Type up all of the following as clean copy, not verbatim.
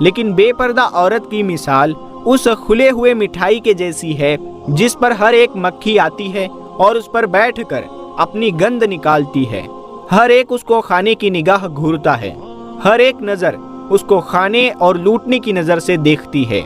لیکن بے پردہ عورت کی مثال اس کھلے ہوئے مٹھائی کے جیسی ہے جس پر ہر ایک مکھی آتی ہے اور اس پر بیٹھ کر اپنی گند نکالتی ہے۔ ہر ایک اس کو کھانے کی نگاہ گھورتا ہے، ہر ایک نظر اس کو کھانے اور لوٹنے کی نظر سے دیکھتی ہے۔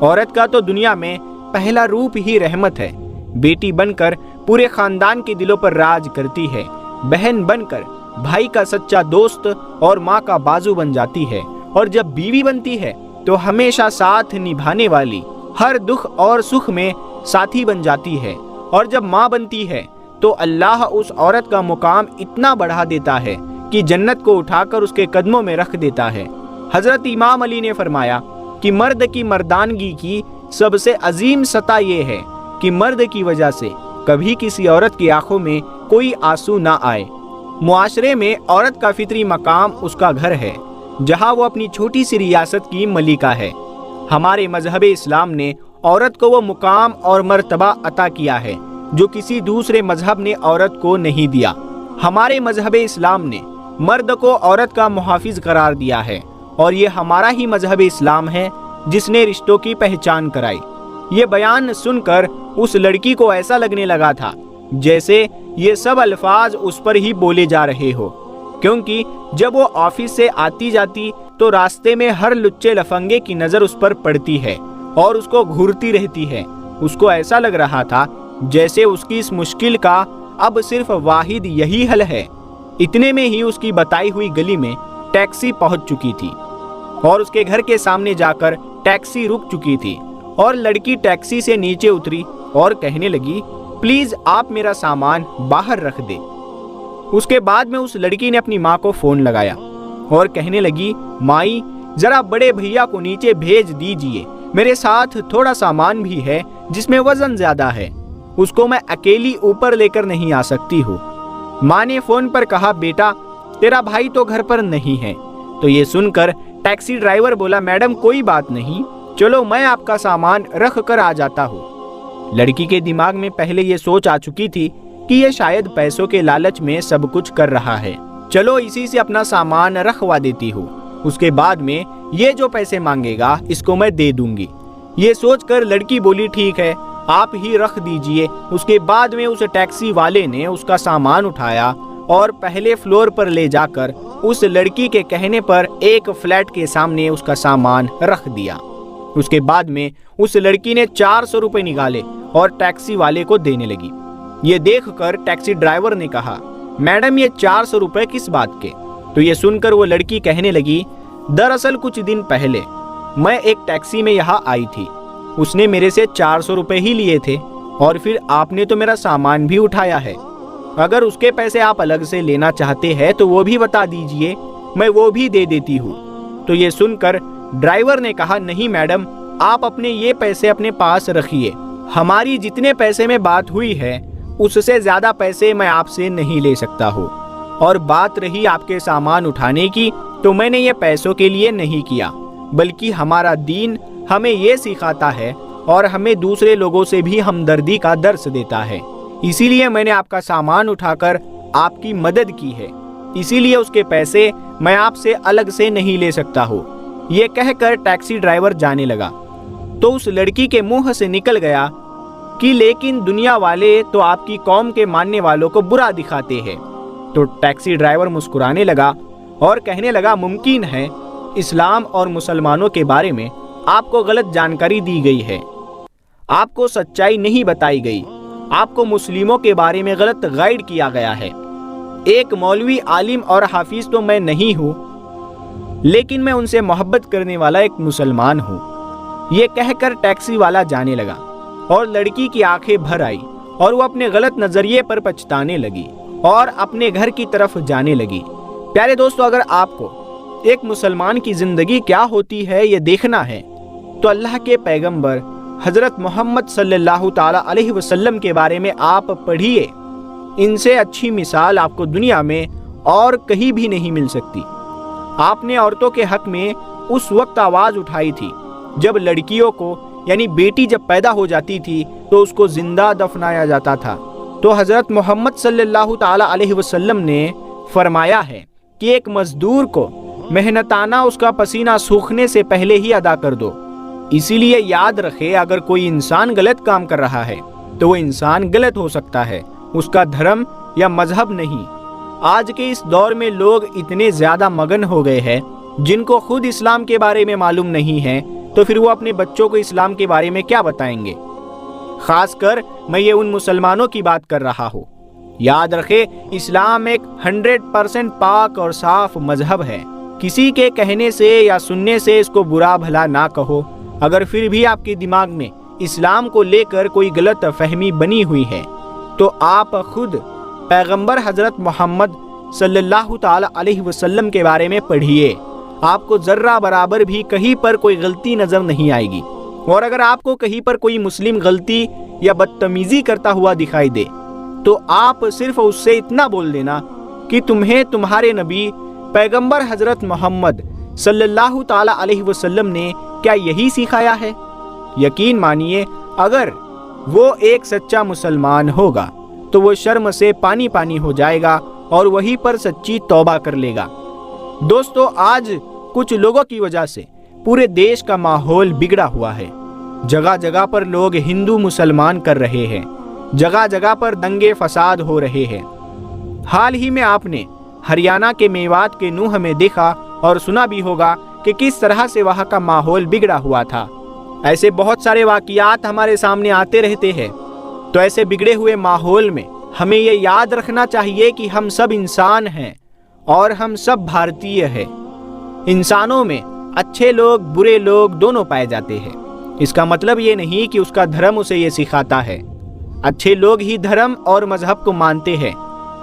عورت کا تو دنیا میں پہلا روپ ہی رحمت ہے، بیٹی بن کر پورے خاندان کے دلوں پر راج کرتی ہے، بہن بن کر بھائی کا سچا دوست اور ماں کا بازو بن جاتی ہے، اور جب بیوی بنتی ہے تو ہمیشہ ساتھ نبھانے والی، ہر دکھ اور سکھ میں ساتھی بن جاتی ہے، اور جب ماں بنتی ہے تو اللہ اس عورت کا مقام اتنا بڑھا دیتا ہے کہ جنت کو اٹھا کر اس کے قدموں میں رکھ دیتا ہے۔ حضرت امام علی نے فرمایا کہ مرد کی مردانگی کی سب سے عظیم سطح یہ ہے کہ مرد کی وجہ سے کبھی کسی عورت کی آنکھوں میں کوئی آنسو نہ آئے۔ معاشرے میں عورت کا فطری مقام اس کا گھر ہے، جہاں وہ اپنی چھوٹی سی ریاست کی ملکہ ہے۔ ہمارے مذہب اسلام نے عورت کو وہ مقام اور مرتبہ عطا کیا ہے جو کسی دوسرے مذہب نے عورت کو نہیں دیا۔ ہمارے مذہب اسلام نے مرد کو عورت کا محافظ قرار دیا ہے، اور یہ ہمارا ہی مذہب اسلام ہے جس نے رشتوں کی پہچان کرائی۔ یہ بیان سن کر اس لڑکی کو ایسا لگنے لگا تھا جیسے یہ سب الفاظ اس پر ہی بولے جا رہے ہو، کیونکہ جب وہ آفس سے آتی جاتی تو راستے میں ہر لچے لفنگے کی نظر اس پر پڑتی ہے اور اس کو گھورتی رہتی ہے۔ اس کو ایسا لگ رہا تھا جیسے اس کی اس مشکل کا اب صرف واحد یہی حل ہے۔ اتنے میں ہی اس کی بتائی ہوئی گلی میں ٹیکسی پہنچ چکی تھی، اور اس کے گھر کے سامنے جا کر ٹیکسی رک چکی تھی، اور لڑکی ٹیکسی سے نیچے اتری اور کہنے لگی، پلیز آپ میرا سامان باہر رکھ دے۔ اس کے بعد میں اس لڑکی نے اپنی ماں کو فون لگایا اور کہنے لگی، مائی ذرا بڑے بھیا کو نیچے بھیج دیجئے، میرے ساتھ تھوڑا سامان بھی ہے جس میں وزن زیادہ ہے، اس کو میں اکیلی اوپر لے کر نہیں آ سکتی ہوں۔ ماں نے فون پر کہا، بیٹا تیرا بھائی تو گھر پر نہیں ہے۔ تو یہ سن کر ٹیکسی ڈرائیور بولا، میڈم کوئی بات نہیں، چلو میں آپ کا سامان رکھ کر آ جاتا ہوں۔ لڑکی کے دماغ میں پہلے یہ سوچ آ چکی تھی کہ یہ شاید پیسوں کے لالچ میں سب کچھ کر رہا ہے، چلو اسی سے اپنا سامان رکھوا دیتی ہوں، اس کے بعد میں یہ جو پیسے مانگے گا اس کو میں دے دوں گی۔ یہ سوچ کر لڑکی بولی، ٹھیک ہے آپ ہی رکھ دیجئے۔ اس کے بعد میں اس ٹیکسی والے نے اس کا سامان اٹھایا اور پہلے فلور پر لے جا کر اس لڑکی کے کہنے پر ایک فلیٹ کے سامنے اس کا سامان رکھ دیا۔ اس کے بعد میں اس لڑکی نے 400 روپے نکالے اور ٹیکسی والے کو دینے لگی۔ یہ دیکھ کر ٹیکسی ڈرائیور نے کہا، میڈم یہ 400 روپے کس بات کے؟ تو یہ سن کر وہ لڑکی کہنے لگی، دراصل کچھ دن پہلے میں ایک ٹیکسی میں یہاں آئی تھی، اس نے میرے سے 400 روپے ہی لیے تھے، اور پھر آپ نے تو میرا سامان بھی اٹھایا ہے، اگر اس کے پیسے آپ الگ سے لینا چاہتے ہیں تو وہ بھی بتا دیجئے، میں وہ بھی دے دیتی ہوں۔ تو یہ سن کر ڈرائیور نے کہا، نہیں میڈم آپ اپنے یہ پیسے اپنے پاس رکھیے، ہماری جتنے پیسے میں بات ہوئی ہے اس سے زیادہ پیسے میں آپ سے نہیں لے سکتا ہوں، اور بات رہی آپ کے سامان اٹھانے کی تو میں نے یہ پیسوں کے لیے نہیں کیا، بلکہ ہمارا دین ہمیں یہ سکھاتا ہے اور ہمیں دوسرے لوگوں سے بھی ہمدردی کا درس دیتا ہے، اسی لیے میں نے آپ کا سامان اٹھا کر آپ کی مدد کی ہے، اسی لیے اس کے پیسے میں آپ سے الگ سے نہیں لے سکتا ہوں۔ یہ کہہ کر ٹیکسی ڈرائیور جانے لگا تو اس لڑکی کے منہ سے نکل گیا کہ لیکن دنیا والے تو آپ کی قوم کے ماننے والوں کو برا دکھاتے ہیں۔ تو ٹیکسی ڈرائیور مسکرانے لگا اور کہنے لگا، ممکن ہے اسلام اور مسلمانوں کے بارے میں آپ کو غلط جانکاری دی گئی ہے، آپ کو سچائی نہیں بتائی گئی، آپ کو مسلموں کے بارے میں غلط گائیڈ کیا گیا ہے۔ ایک مولوی، عالم اور حافظ تو میں نہیں ہوں، لیکن میں ان سے محبت کرنے والا ایک مسلمان ہوں۔ یہ کہہ کر ٹیکسی والا جانے لگا اور لڑکی کی آنکھیں بھر آئی اور وہ اپنے غلط نظریے پر پچھتانے لگی اور اپنے گھر کی طرف جانے لگی۔ پیارے دوستو، اگر آپ کو ایک مسلمان کی زندگی کیا ہوتی ہے یہ دیکھنا ہے تو اللہ کے پیغمبر حضرت محمد صلی اللہ تعالی علیہ وسلم کے بارے میں آپ پڑھیے، ان سے اچھی مثال آپ کو دنیا میں اور کہیں بھی نہیں مل سکتی۔ آپ نے عورتوں کے حق میں اس وقت آواز اٹھائی تھی جب لڑکیوں کو یعنی بیٹی جب پیدا ہو جاتی تھی تو اس کو زندہ دفنایا جاتا تھا۔ تو حضرت محمد صلی اللہ تعالی علیہ وسلم نے فرمایا ہے کہ ایک مزدور کو محنتانہ اس کا پسینہ سوکھنے سے پہلے ہی ادا کر دو۔ اسی لیے یاد رکھے، اگر کوئی انسان غلط کام کر رہا ہے تو وہ انسان غلط ہو سکتا ہے، اس کا دھرم یا مذہب نہیں۔ آج کے اس دور میں لوگ اتنے زیادہ مگن ہو گئے ہیں، جن کو خود اسلام کے بارے میں معلوم نہیں ہے تو پھر وہ اپنے بچوں کو اسلام کے بارے میں کیا بتائیں گے؟ خاص کر میں یہ ان مسلمانوں کی بات کر رہا ہوں۔ یاد رکھے، اسلام ایک 100% پاک اور صاف مذہب ہے۔ کسی کے کہنے سے یا سننے سے اس کو برا بھلا نہ کہو۔ اگر پھر بھی آپ کے دماغ میں اسلام کو لے کر کوئی غلط فہمی بنی ہوئی ہے تو آپ خود پیغمبر حضرت محمد صلی اللہ تعالی علیہ وسلم کے بارے میں پڑھیے، آپ کو ذرہ برابر بھی کہیں پر کوئی غلطی نظر نہیں آئے گی۔ اور اگر آپ کو کہیں پر کوئی مسلم غلطی یا بدتمیزی کرتا ہوا دکھائی دے تو آپ صرف اس سے اتنا بول دینا کہ تمہیں تمہارے نبی پیغمبر حضرت محمد صلی اللہ تعالی علیہ وسلم نے کیا یہی سکھایا ہے؟ یقین مانیے، اگر وہ ایک سچا مسلمان ہوگا تو وہ شرم سے پانی پانی ہو جائے گا اور وہیں پر سچی توبہ کر لے گا۔ دوستو، آج کچھ لوگوں کی وجہ سے پورے دیش کا ماحول بگڑا ہوا ہے۔ جگہ جگہ پر لوگ ہندو مسلمان کر رہے ہیں، جگہ جگہ پر دنگے فساد ہو رہے ہیں۔ حال ہی میں آپ نے ہریانہ کے میوات کے نوح میں دیکھا اور سنا بھی ہوگا کہ کس طرح سے وہاں کا ماحول بگڑا ہوا تھا۔ ایسے بہت سارے واقعات ہمارے سامنے آتے رہتے ہیں۔ تو ایسے بگڑے ہوئے ماحول میں ہمیں یہ یاد رکھنا چاہیے کہ ہم سب انسان ہیں اور ہم سب بھارتیہ ہیں۔ انسانوں میں اچھے لوگ برے لوگ دونوں پائے جاتے ہیں۔ اس کا مطلب یہ نہیں کہ اس کا دھرم اسے یہ سکھاتا ہے۔ اچھے لوگ ہی دھرم اور مذہب کو مانتے ہیں،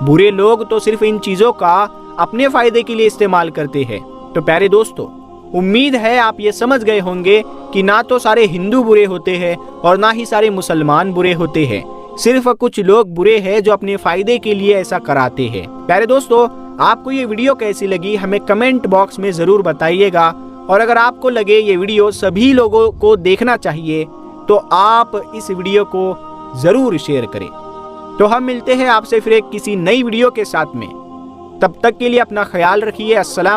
برے لوگ تو صرف ان چیزوں کا اپنے فائدے کے لیے استعمال کرتے ہیں۔ تو پیارے دوستو، امید ہے آپ یہ سمجھ گئے ہوں گے کہ نہ تو سارے ہندو برے ہوتے ہیں اور نہ ہی سارے مسلمان برے ہوتے ہیں، صرف کچھ لوگ برے ہیں جو اپنے فائدے کے لیے ایسا کراتے ہیں۔ پیارے دوستو، آپ کو یہ ویڈیو کیسی لگی ہمیں کمنٹ باکس میں ضرور بتائیے گا، اور اگر آپ کو لگے یہ ویڈیو سبھی لوگوں کو دیکھنا چاہیے تو آپ اس ویڈیو کو ضرور شیئر کریں۔ تو ہم ملتے ہیں آپ سے پھر ایک کسی نئی ویڈیو کے ساتھ میں، تب تک کے لیے اپنا خیال رکھیے۔ السلام